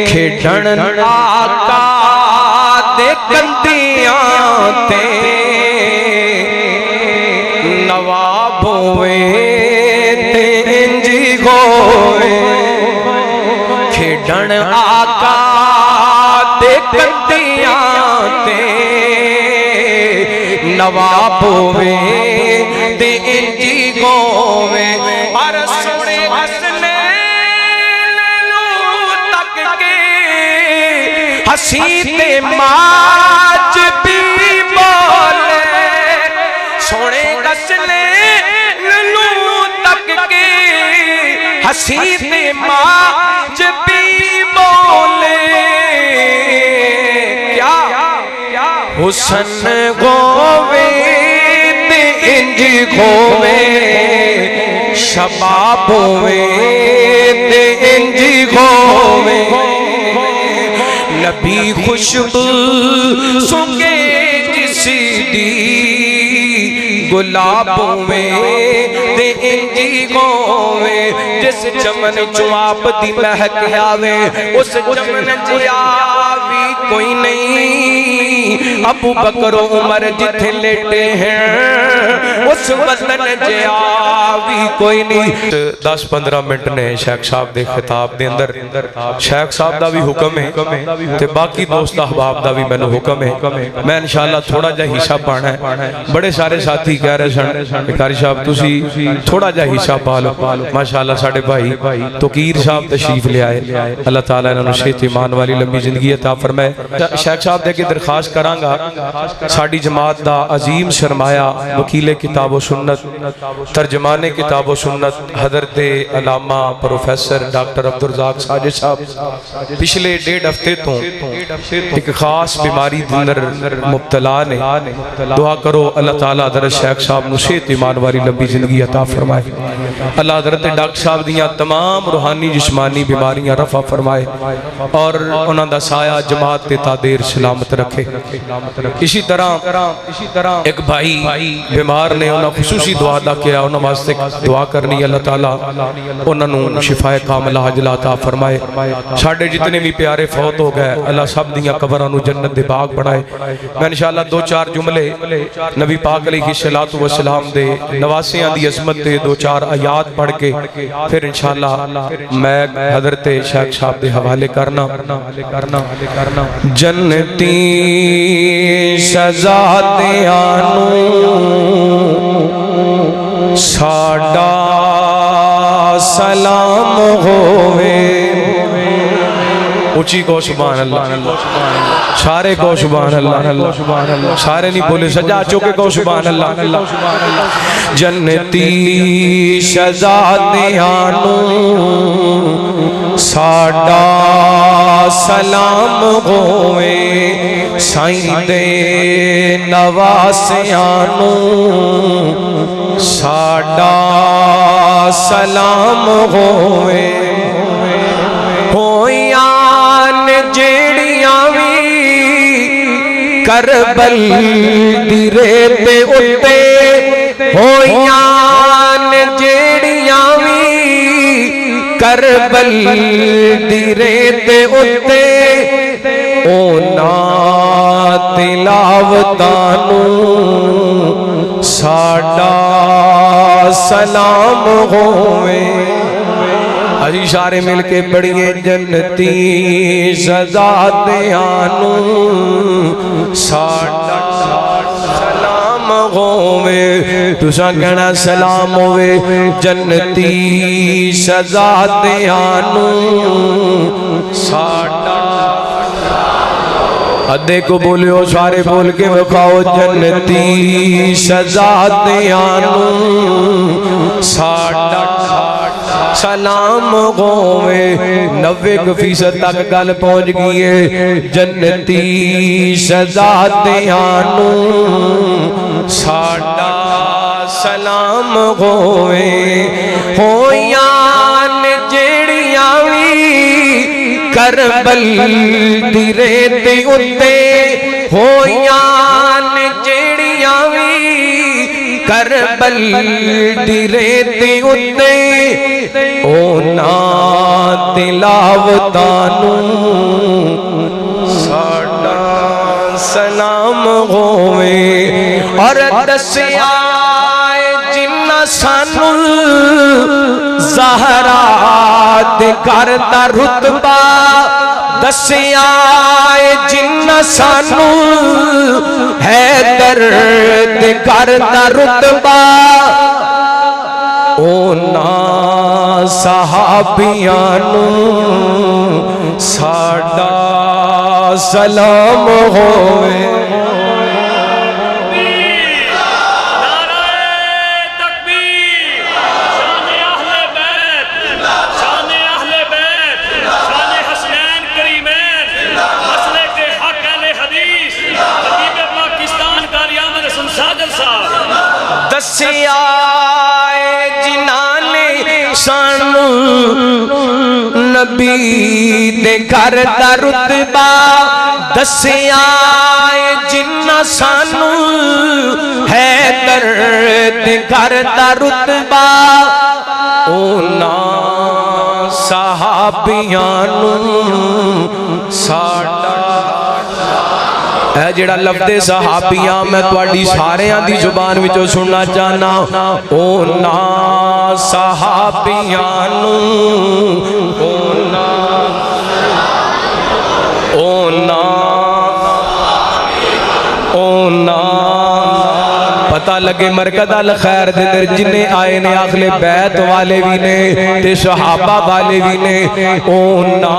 खेडण आका दे कंदियां ते नवाब होवे ते इंजी होवे। खेडण आका दे कंदियां ते नवाब होवे ते इंजी होवे। पर सोने हसने तक के हसी ते माज भी बोले। सोने हसने तक के हसी ते माज भी बोले। क्या हुसन गोवे ते इंज गोवे, शबाब होवे ते इंज गोवे। नबी खुशबू सुंगे जिसी दी गुलाब होवे ते इंजी गोवे। जिस चमन चुआब दी महक आवे उस चमन जिया भी कोई नहीं। अबू बकर उमर जिथे लेटे हैं उस वतन जिया भी कोई नहीं। 10-15 मिनट ने शेख साहब दे खिताब दे अंदर शेख साहब दा भी हुक्म है ते बाकी दोस्त अहबाब दा भी मैनू हुक्म है। मैं इंशाअल्लाह थोड़ा जा हिस्सा पाना है। बड़े सारे साथी कह रहे सन कारी साहब तुसी थोड़ा जा हिस्सा पा लो। माशाअल्लाह साडे भाई तोकीर साहब तशरीफ ले आए। अल्लाह ताला इन्हां नूं सेहत ईमान वाली लंबी जिंदगी अता फरमाए। शेख साहब दे अगे दरखास्त करांगा साडी जमात दा अजीम सरमाया वकील किताब व सुन्नत तर्जमाने किताब व सुन्नत हज़रत अल्लामा प्रोफेसर डॉक्टर अब्दुल रज़ाक साजिद साहब पिछले 1.5 हफ्ते तो एक खास बीमारी अंदर मुब्तला ने। दुआ करो अल्लाह ताला हज़रत शेख साहब नूं सेहत ईमान वाली लंबी जिंदगी अता फरमाए। अल्लाह हज़रत डॉक्टर साहब दियां तमाम रूहानी जिस्मानी बीमारियां रफा फरमाए और उन्हां दा साया जमात ते तादेर सलामत रखे। इसी तरह एक भाई बीमार ने उन्हां खुसूसी दुआ दा किया उन्हां वास्ते दुआ करनी। अल्लाह ताला उन्हां नूं शिफाए कामिला अजला अता फरमाए। साडे जितने भी प्यारे फौत हो गए अल्लाह सब दियां कब्रां नूं जन्नत दे बाग बनाए। मैं इंशाअल्लाह 2-4 जुमले नबी पाक अलैहिस्सलातु वस्सलाम दे नवासियां दी अज़मत ते 2-4 आयात पढ़ के फिर इंशाअल्लाह मैं हज़रत शेख साहब दे हवाले करना। जन्नती शहज़ादियां नूं साडा सलाम होवे। ऊंची को सुभान अल्लाह, सारे को सुभान अल्लाह, सारे नहीं बोले सजा चौके को सुभान अल्लाह। जन्नती शहज़ादियां नूं साडा सलाम होवे। साईं दे नवासियां नूं साडा सलाम होवे। करबल दी रेत उत्ते होइयां जेड़ियां वी करबल दी रेत उत्ते ओनां तिलावतां नूं साडा सलाम होवे। अजी सारे मिल के पढ़िए जन्नती शहज़ादियां नूं साडा सलाम होवे। तुसां कहना सलाम होवे जन्नती शहज़ादियां नूं साडा। अद्धे को बोलियो सारे बोल के विखाओ जन्नती शहज़ादियां नूं साडा सलाम होवे। 90% तक गल पहुंच गई है। जन्नती शहज़ादियां नूं साडा सलाम होवे। होइयां जेड़ियां वी करबल दी रेत उत्ते होइयां जेड़ियां वी करबल दी रेत उत्ते ओना तिलावतानू साडा सलाम होवे और दसिया जिन्ना सानू ज़हरा दे घर दा रुतबा दसिया जिन्ना सानू हैदर दे घर दा रुतबा ओना सहाबियां नू साडा सलाम होवे। दसिया जिन्हाने सानू नबी दे घर दा रुतबा दसिया जिन्ना सानू हैदर दे घर दा रुतबा ओना सहाबियां नू साडा है जिहड़ा लफ्ज़े सहाबियां मैं तुहाडी सारियां दी जुबान विचों सुनना चाहना ओना सहाबियां नू ओना पता लगे मरकद अल खैर दे अंदर जिन्ने आए ने अगले बैत वाले भी ने ते सहाबा वाले भी ने ओना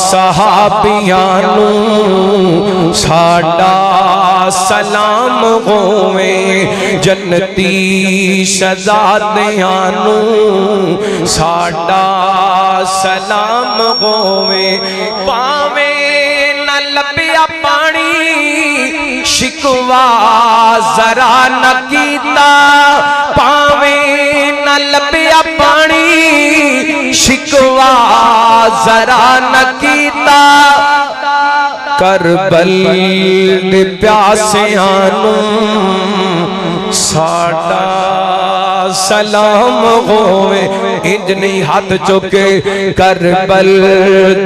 सहाबियां नू साडा सलाम होवे जन्नती शहजादियां नू साडा सलाम होवे पावे न लपिया पानी शिकवा जरा न कीता पावे न लपिया पानी शिकवा जरा न कीता करबल दे प्यासियां नू साडा सलाम होवे इंज नहीं हाथ चुके करबल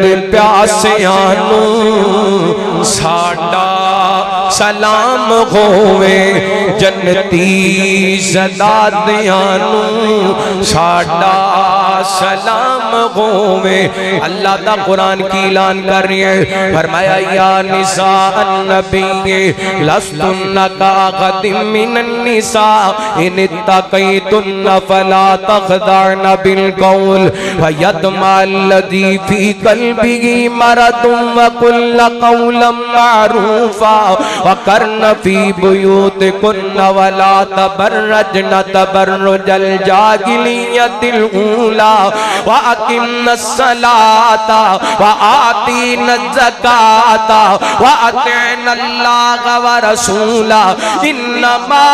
दे प्यासियां नू साडा सलाम होवे जन्नती शहजादियां नू साडा सलाम होवे। अल्लाह दा कुरान की ऐलान कर रही है फरमाया या निसा अन्नबी लस्तुन्ना कागदिम मिनन निसा इन तक़ैतुन्ना फला तख़दअन बिल कौल फयतमल्लज़ी फी क़ल्बिही मरदुन व कुल्ल कौलन मारूफा वकर्न फी बुयूतिकुन्ना वला तबर्रजन तबर्रुजल जाहिलियतिल ऊला व अकिमनस सलाता व आतीनज ज़काता व अतिअनल्लाह व रसूला इन्नमा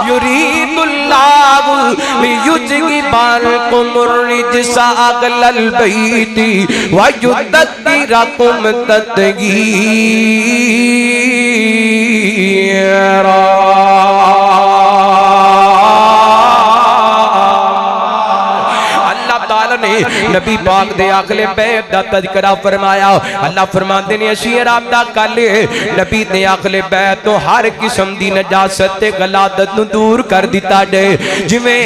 युरीदुल्लाहु लियुज़हिबअनकुमुर रिज्सा अहलल बैति व युदक्किरकुम तत्गीरा। नबी पाक दे आखले बैत दा तज़किरा फरमाया अल्लाह फरमाते ने असी इरादा कर ले नबी दे आखले बैत तो हर किस्म दी नजासत ते गलादत नू दूर कर दिता जाए जिवें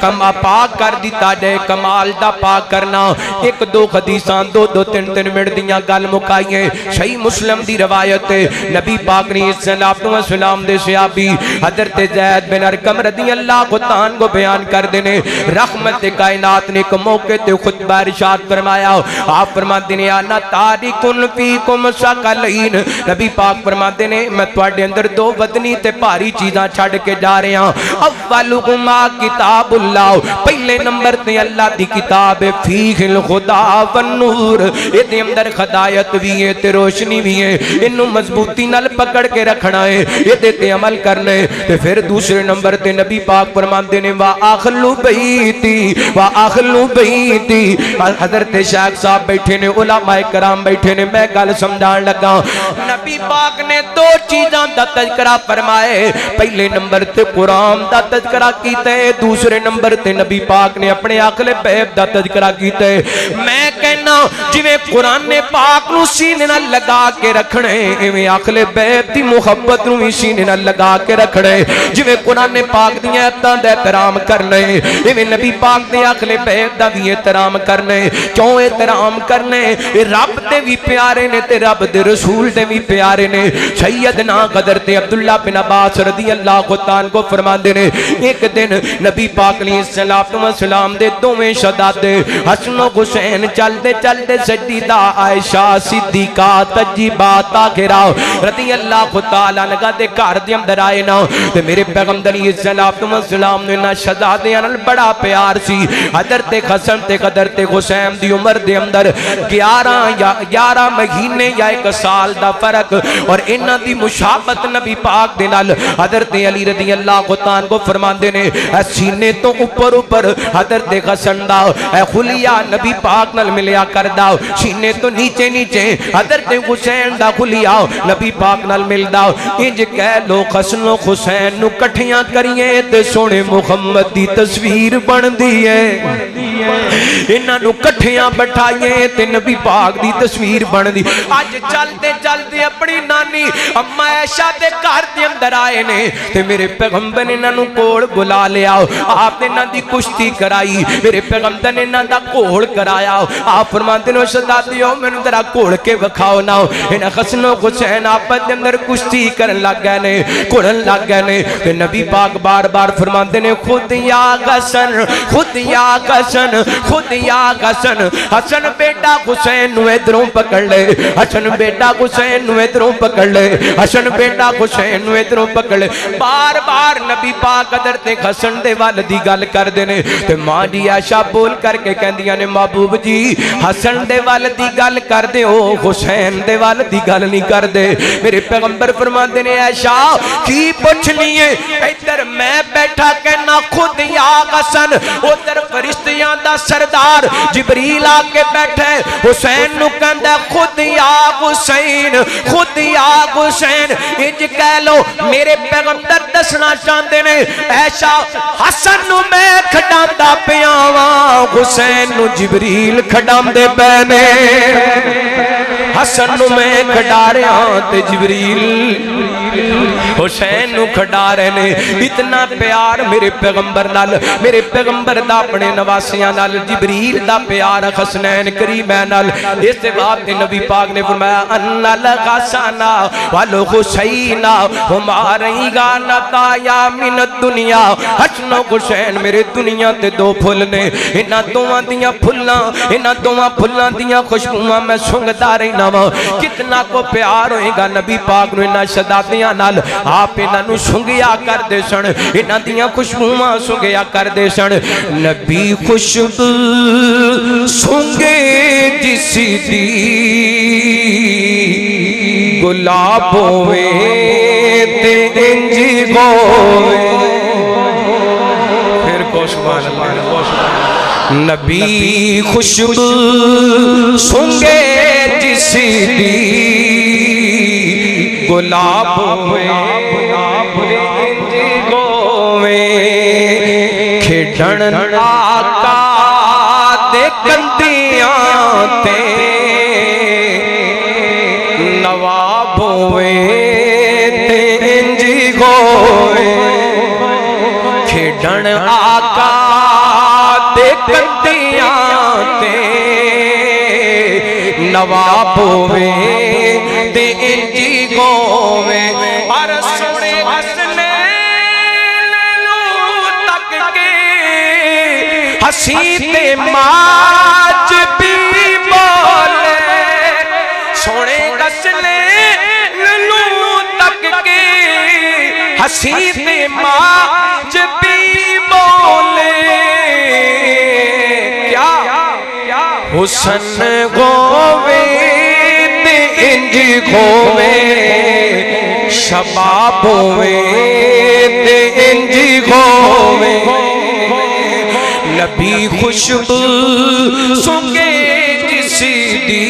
कमा पाक कर दिता जाए कमाल दा पाक करना। एक दो हदीसां दो दो तीन तीन मिनट दियां गल मुकाईए सही मुस्लिम दी रवायत नबी पाक ने सल्लल्लाहु अलैहि वसल्लम दे सहाबी हजरत ज़ैद बिन अरकम रज़ियल्लाहु ताआला को बयान कर देने रहमत कायनात ने एक मौके ते खुतबा इरशाद फरमाया आप फरमाते ने आना तारिकुन फीकुम सकलैन नबी पाक फरमाते ने मैं तुहाडे अंदर दो वदनी ते भारी चीज़ां छड़ के जा रहा अव्वलुहुमा किताबुल्लाह पहले नंबर ते अल्लाह दी किताब है फीहिल खुदा वन नूर इहदे अंदर हिदायत भी है ते रोशनी भी है इनू मजबूती नाल पकड़ के रखना है इहदे ते अमल करना है। ते फिर दूसरे नंबर ते नबी पाक फरमाते ने वा आखलू बैती दी। हजरत शेख साहब बैठे ने, उलमाए कराम बैठे ने, मैं गल समझाण लगा। नबी पाक ने दो चीज़ों का तज़किरा फरमाए। पहले नंबर ते कुरान का तज़किरा कीता है, दूसरे नंबर ते नबी पाक ने अपने आखले बैब का तज़किरा कीता है। मैं कहना जिवें कुरान ने पाक नूं सीने नाल लगा के रखना है, इवें आखले बैब दी मुहब्बत नूं भी सीने नाल लगा के रखना है। जिवें कुरान ने पाक दी आयतां दा एहतराम करना है, इवें नबी पाक दे आखले बैब दा भी एहतराम करना है। क्यों एहतराम करना है? ये रब दे भी प्यारे ने ते रब दे रसूल दे भी प्यारे ने। सैयदना हज़रत अब्दुल्ला बिन अब्बास रज़ी अल्लाह ताला को फरमाते ने, एक दिन नबी पाक अलैहिस्सलाम दे दोवें शहजादे हसन हुसैन चलते चलते सज्जीदा आयशा सिद्दीका तज्जीबा ताहिरा रज़ी अल्लाह ताला अन्हा दे घर दे अंदर आए ना, ते मेरे पैगंबर अलैहिस्सलाम ने ना शहजादियां नाल बड़ा प्यार सी। हज़रत हसन ते हज़रत हुसैन दी उम्र दे अंदर 11 महीने या 1 साल दा फर्क, और इन्हां दी मुशाबत नबी पाक दे नाल हज़रत अली रज़ी अल्लाह ताला को फरमांदे ने, सीने तो ऊपर ऊपर हज़रत हसन दा खुलिया नबी पाक नाल मिलिया करदा, सीने तो नीचे नीचे हज़रत हुसैन दा खुलिया नबी पाक नाल मिलदा। इंज कह लो हसन हुसैन नू इकट्ठियां करिए ते सोने मुहम्मद दी तस्वीर बनदी है। इन्हां नू इकट्ठियां बैठाइए ते नबी पाक दी तस्वीर बनदी। अज चलते चलते अपनी नानी अम्मा ऐशा दे घर दे अंदर आए ने, ते मेरे पैगंबर ने इन्हां नू कोल बुला लिया। आपने इन्हां दी कुश्ती कराई, मेरे पैगंबर ने इन्हां दा घोल कराया। आप फरमाते ने शहजादियों मैनू जरा घोल के विखाओ ना। इन्हां हसन हुसैन आपस दे अंदर कुश्ती करन लग गए ने, घुलन लग गए ने, ते नबी पाक बार बार फरमाते ने, खुद या हसन, खुद या हसन, खुद या हसन। हसन बेटा हुसैन नू इधरों पकड़ ले, हसन बेटा हुसैन नू इधरों पकड़ ले, हसन बेटा हुसैन नू इधरों पकड़ ले। बार बार नबी पाक हज़रत हसन दे वल दी गल करदे ने, ते मां जी आयशा बोल करके कहंदियां ने, महबूब जी हसन दे वल दी गल करदे हो, हुसैन दे वल दी गल नहीं करदे। मेरे पैगंबर फरमांदे ने, आयशा की पुछनी है? इधर मैं बैठा कहना खुद या हसन, उधर फरिश्तियां दा सरदार जिबरील आके बैठे हुसैन नू कहंदा खुद या हुसैन, खुद या हुसैन। इंज कह लो मेरे पैगंबर दसना चाहते ने, ऐशा हसन नू मैं खडांदा पिया वां, हुसैन नू जिबरील खडांदे पए ने। हसन नू मैं खडा रहा ते जिबरील हुसैन नू खडा रहे ने। इतना प्यार मेरे पैगंबर नाल, मेरे पैगंबर दा अपने नवासियां नाल, जिबरील दा प्यार हसनैन करीमैन नाल। इस बात ते नबी पाक ने फरमाया, अन्नल हसना वल हुसैना हुमारी गानता या मिन दुनिया। हसन हुसैन मेरे दुनिया ते दो फुल ने, इन्हां दोवां दियां फुल्लां, इन्हां दोवां फुल्लां दियां खुशबूआं मैं सुंघदा रहना वा। कितना को प्यार होएगा नबी पाक नू इन्हां शहजादियां नाल। आप इन्हां नू सुंघिया करदे सन, इन्हां दियां खुशबूआं सुंघिया करदे सन। नबी खुशबू सुंघे जिस दी गुलाब होवे ते इंज होवे। फिर सुभान अल्लाह। नबी खुशबू सुंघे जिस दी गुलाब होवे खेडन आका दे कंदियां ते नवाब होवे ते इंज होवे। खेडन आका दे कंदियां ते नवाब होवे ते इंज होवे। और सोने हसने तक के हसी ते माज भी बोले। सोने हसने तक के हसी ते माज भी बोले। क्या हुसन गोवे इंज होवे, शबाब होवे ते इंज होवे। नबी खुशबू सूंघे जिस दी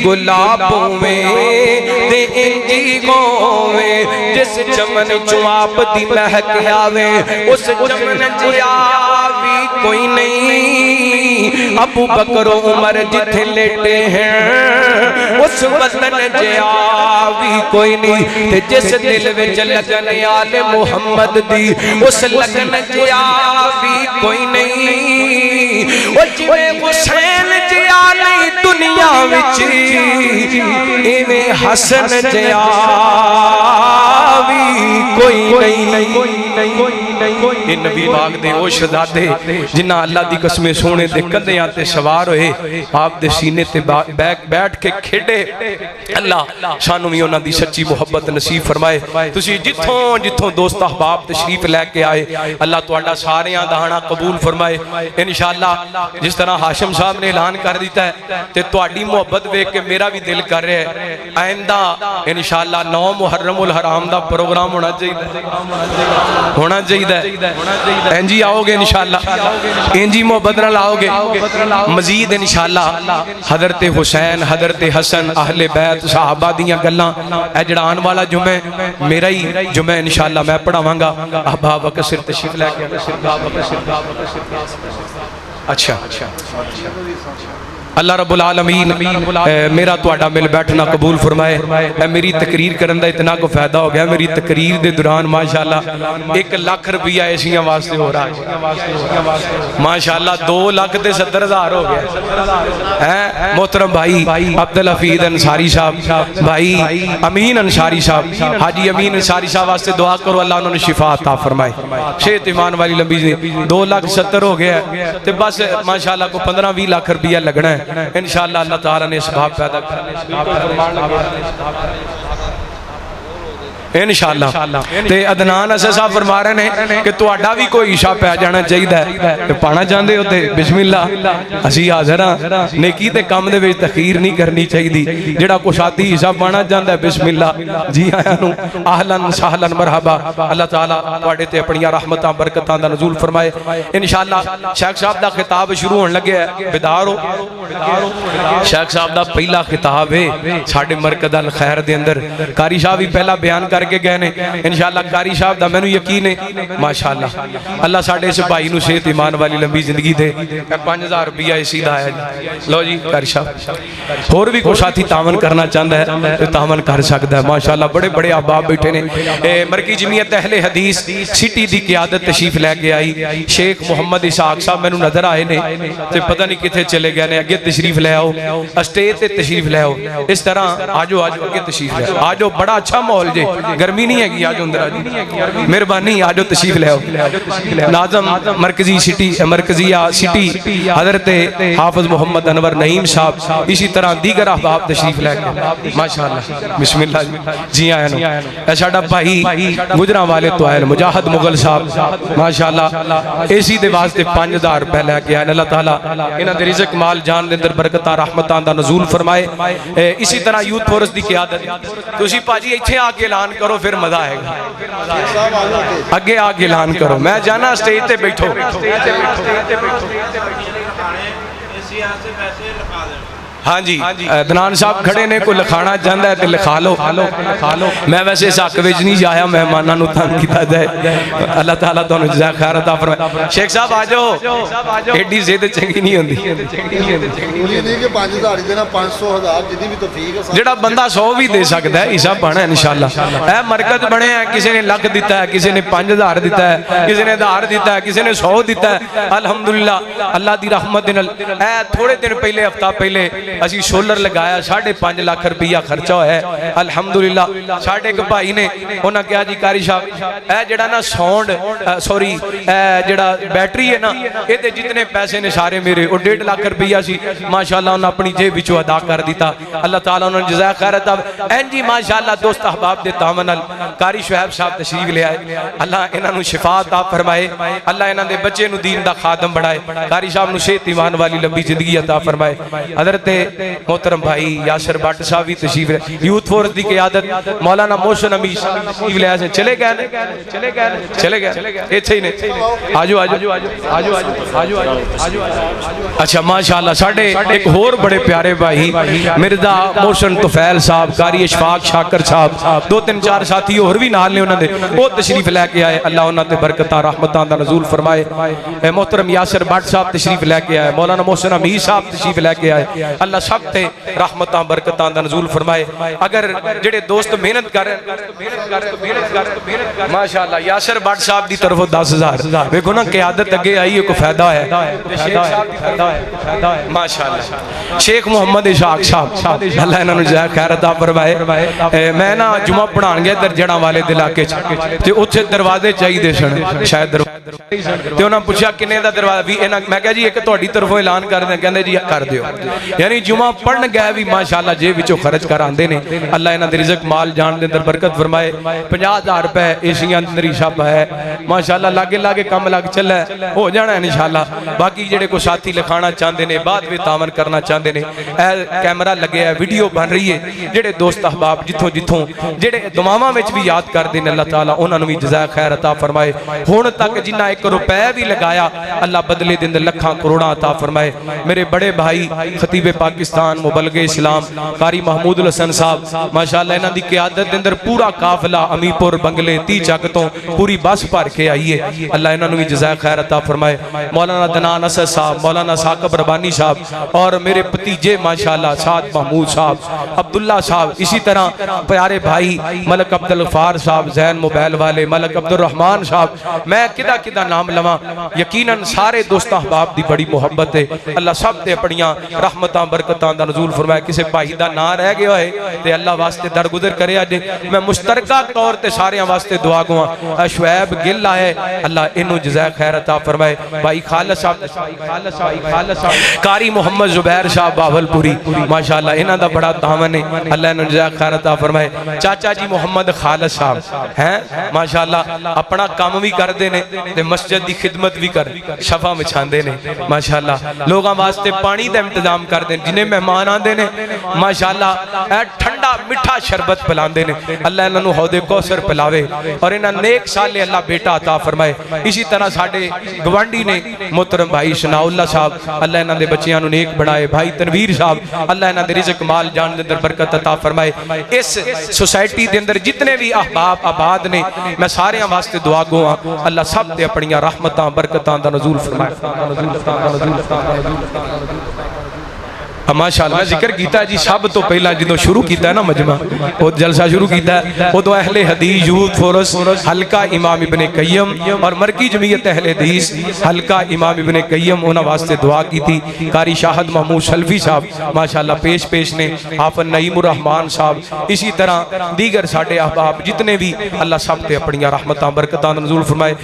गुलाबों में ते इंजी गोवे जिस चमन चो आप दी महक आवे उस चमन च आवी कोई नहीं। अबू बकर उमर जिथे लेटे हैं उस वतन च आवी कोई नहीं। ते जिस दिल विच लगन आले मुहम्मद दी उस लगन च आवी कोई नहीं। ओ जिवें हुसैन च आली दुनिया विच इवें हसन च आवी कोई नहीं। ये नबी पाक दे ओ शहजादे जिन्हां अल्लाह दी कसमें सोने दे कंधियां ते सवार होए आप दे सीने ते बैठ के खेडे। अल्लाह सानू भी उन्हां दी सच्ची मुहब्बत नसीब फरमाए। तुसी जिथों जिथों दोस्त अहबाब तशरीफ लैके आए अल्लाह तुहाडा सारियां दा आना कबूल फरमाए इंशाअल्लाह। जिस तरह हाशिम साहब ने ऐलान कर दिता है ते तुहाडी मुहब्बत वेख के मेरा भी दिल कर रहा है आइंदा इंशाअल्लाह 9 मुहर्रमुल हराम दा प्रोग्राम होना चाहिए इंजी आओगे इंशाअल्लाह इंजी मोहब्बत नाल आओगे मजीद इंशाअल्लाह। हजरत हुसैन हजरत हसन अहले बैत सहाबा दियां गल्लां ए जिहड़ा आने वाला जुमे मेरा ही जुमे इंशाअल्लाह मैं पढ़ावांगा। अब्बा बकर सिर तशरीफ लेके अच्छा अल्लाह रब्बुल आलमीन मेरा तुहाडा मिल बैठना कबूल फरमाए। मेरी तकरीर करने का इतना को फायदा हो गया मेरी तकरीर के दौरान माशाअल्लाह 1 लाख रुपया एशिया वास्ते हो रहा है माशाअल्लाह। 2 लाख ते 70,000 हो गया है। मोहतरम भाई अब्दुल हफीज अंसारी साहब भाई अमीन अंसारी साहब हाजी अमीन अंसारी साहब वास्ते दुआ करो अल्लाह उन्होंने शिफा अता फरमाए सेहत ईमान वाली लंबी। 2,70,000 हो गया तो बस माशाअल्लाह को 15-20 लाख रुपया लगना है इंशाअल्लाह। अल्लाह ताला ने इसबाब पैदा इंशाअल्लाह। ते अदनान असद साहब फरमा रहे हैं कि तुहाडा भी कोई हिस्सा पै जाना चाहिए ते पाना चाहते हो ते बिस्मिल्लाह असी हाज़र हां। नेकी ते काम दे विच तखीर नहीं करनी चाहिए। जिहड़ा कुछ आदि हिस्सा पाना चाहता है बिस्मिल्लाह जी आया नूं आहलन सहलन मरहबा। अल्लाह ताला तुहाडे ते अपनियां रहमतां बरकतां दा नज़ूल फरमाए इंशाअल्लाह। शेख साहब दा खिताब शुरू होने लगे बेदार हो। शेख साहब दा पहला खिताब है साडे मरकज़ अल खैर दे अंदर कारी साहब भी पहला बयान करके गए ने इंशाअल्लाह। कारी साहब दा मैनू यकीन है माशाअल्लाह अल्लाह साडे इस भाई नूं सेहत ईमान वाली लंबी जिंदगी दे 5,000 रुपया इसी दा आया। लो जी कारी साहब होर भी कोई साथी तावन करना चाहता है तो तावन कर सकता है माशाअल्लाह। बड़े बड़े अहबाब बैठे ने। मरकी जमीयत अहले हदीस सिटी दी क़यादत तशरीफ लैके आई शेख मुहम्मद इसहाक साहब मैनू नजर आए ने ते पता नहीं कितने चले गए ने। अगे तशरीफ ले आओ स्टेज ते तशरीफ ले आओ इस तरह आजो आजो अगे तशरीफ ले आजो। बड़ा अच्छा माहौल जे गर्मी नहीं हैगी आज अंदर आज मेहरबानी आजो तशरीफ ले आओ। नाज़म मरकजी सिटी मरकजिया सिटी हजरत हाफिज मोहम्मद अनवर नईम साहब इसी तरह दीगर अहबाब तशरीफ लेके माशाअल्लाह बिस्मिल्लाह जी आया। साडा भाई गुजरा वाले तो आए मुजाहिद मुगल साहब माशाअल्लाह इसी दे वास्ते 5,000 रुपए लेके आए। अल्लाह ताला इन्हां दे रिज़्क माल जान दे अंदर बरकतां रहमतां दा नज़ूल फरमाए। इसी तरह यूथ फोरस दी क़यादत तुसी भाजी इत्थे आके ऐलान करो फिर मजा आएगा। अगे आके ऐलान करो मैं जाना स्टेज ते बैठो। हाँ जी अदनान साहब खड़े ने कोई लिखाना चाहता है तो लिखा लो मैं वैसे इस हक विच नहीं आया मेहमानों को तंग किया जाए। अल्लाह ताला तुहानू जज़ा खैर अता फरमाए। शेख साहब आ जाओ एडी जिद चंगी नहीं होंदी जिहड़ा बंदा 100 भी दे सकता है हिस्सा पाना इंशाअल्लाह। ए मरकज बने हैं किसी ने लख दिता है किसी ने 5,000 दिता है किसी ने 1000 दिता है किसी ने 100 दिता है। अल्हम्दुलिल्लाह अल्लाह दी रहमत नाल थोड़े दिन पहले हफ्ता पहले असी सोलर लगाया 5.5 लाख रुपया खर्चा होया है अल्हम्दुलिल्लाह। साडे एक भाई ने उन्हें कहा जी कारी साहब ए जड़ा ना साउंड सॉरी जड़ा बैटरी है ना ये जितने पैसे ने सारे मेरे वो 1.5 लाख रुपया सी माशाअल्लाह उन्हें अपनी जेब विचों अदा कर दिता। अल्लाह ताला उन्होंने जज़ा खैर अता जी माशाअल्लाह दोस्त अहबाब दे तावन नाल कारी शुएब साहब तशरीफ ले आए। अल्लाह इन्हां नूं शिफा अता फरमाए अल्लाह इन्हां दे बच्चे नूं दीन दा खादम बनाए कारी साहब नूं सेहत ईमान वाली लंबी जिंदगी अता फरमाए। हज़रत मोहतरम भाई यासर भट्ट साहब भी तशरीफ यूथ फोर्स की क़यादत मौलाना मोहसिन अमीर तशरीफ ले आए चले गए इत्थे ही ने आजो आजो आजो आजो आजो अच्छा माशाअल्लाह साडे एक होर बड़े प्यारे भाई मिर्जा मोहसिन तुफैल साहब कारी इशफाक शाकर साहब दो तीन चार साथी होर भी नाल ने उन्होंने वो तशरीफ लैके आए अल्लाह उन्होंने बरकतां रहमतां दा नज़ूल फरमाए मोहतरम यासर भट्ट साहब तशरीफ लैके आए मौलाना मोहसिन अमीर साहब तशरीफ लैके आए अल्लाह सब ते रहमतां बरकतां दा नज़ूल फरमाए अगर जेड़े दोस्त मेहनत कर माशाअल्लाह यासर भट्ट साहब दी तरफों 10,000 देखो ना क़यादत अगे आई है कोई फायदा है माशाअल्लाह शेख मोहम्मद इशाक साहब अल्लाह इन्होंने जज़ा खैर अता फरमाए मैं ना जुमा पढ़ान गया इधर जड़ा वाले दे इलाके ते उत्थे दरवाजे चाहिए सन शायद ते उन्होंने पूछा किन्ने दा दरवाजा भी मैं कहा जी एक तुहाडी तरफों ऐलान कर दें कहंदे जी कर दियो यानी जुमा पढ़न गए भी माशाअल्लाह जेब विचों खर्च कर आंदे ने अल्लाह इन्हां दे रिज़क माल जान दे अंदर बरकत फरमाए 50,000 रुपए एशियां अंदर ही सब है माशाअल्लाह लागे लागे काम लग चला हो जाना है इंशाअल्लाह बाकी जेड़े कोई साथी लिखाना चाहते ने बाद में तावन करना चाहते ने कैमरा लगे है वीडियो बन रही है जेड़े दोस्त अहबाब जिथों जिथों जेड़े दुआवां विच भी याद करते हैं अल्लाह ताला उन्होंने भी जज़ा खैर अता फरमाए हुण तक जिन्ना 1 रुपया भी लगाया अल्लाह बदले दे अंदर लखां करोड़ां अता फरमाए मेरे बड़े भाई खतीबे पाकिस्तान मुबलगे इस्लाम कारी महमूद हसन साहब माशाअल्लाह इन्हां दी क़यादत दे अंदर पूरा काफिला अमीपुर बंगले 30 चक तो पूरी बस भर के आई है अल्लाह इन्होंने भी जज़ा खैर अता फरमाए मौलाना दनान असद साहब मौलाना साकब रबानी साहब और मेरे भतीजे माशाअल्लाह साद महमूद साहब अब्दुल्ला साहब इसी तरह प्यारे भाई मलक अब्दुल गफ्फार साहब जैन मोबाइल वाले मलक अब्दुल रहमान साहब मैं किदा किदा नाम लवां यकीनन सारे दोस्त अहबाब दी बड़ी मोहब्बत है अल्लाह सब ते अपनियां रहमतां बरकतां दा नज़ूल फरमाए किसी भाई दा नाम रह गया है ते अल्लाह वास्ते दरगुजर करे अज मैं मुश्तरका तौर ते सारियां वास्ते दुआ गवा शुएब गिल है अल्लाह इन्हू जज़ा खैर अता फरमाए भाई खालिद साहब कारी मोहम्मद जुबैर साहब बावलपुरी माशाअल्लाह इन्हां दा बड़ा तावन है अल्लाह इन्हू जज़ा खैर अता फरमाए चाचा जी मोहम्मद खालिद साहब हैं माशाअल्लाह अपना काम भी करते ने ते मस्जिद की खिदमत भी कर शफा बिछाते ने माशाअल्लाह लोगों वास्ते पानी का इंतजाम करते हैं जिन्हें मेहमान आते हैं माशाअल्लाह ठंडा मिठा शरबत पिलाते हैं अल्लाह इन्होंने हौदे कौसर पिलावे और इन्हें नेक साले अल्लाह बेटा अता फरमाए इसी तरह साडे गवांडी ने मोहतरम भाई शनाउल्ला साहब अल्लाह इन्होंने बच्चियां नेक बनाए भाई तनवीर साहब अल्लाह इन्होंने रिज़क माल जान दे अंदर बरकत अता फरमाए इस सोसाइटी के अंदर जितने भी अहबाब आबाद ने मैं सारे वास्ते दुआ गो अल्लाह सब ते अपनियां रहमतां बरकतां दा नज़ूल फरमाए माशाअल्लाह जिक्र किया जी सब तो पहला जो शुरू किया ना मजमा वो जलसा शुरू किया उदो अहले हदीस यूथ फोरस हल्का इमाम इब्ने कय्यम और मरकी जमीयत अहले हदीस हल्का इमाम इब्ने कय्यम उन्होंने वास्ते दुआ की थी कारी शाहद महमूद सल्फी साहब माशाअल्लाह पेश ने हाफिज नईमुर रहमान साहब इसी तरह दीगर साडे अहबाब जितने भी अल्लाह सब ते अपनियां रहमतां बरकतां नज़ूल फरमाए।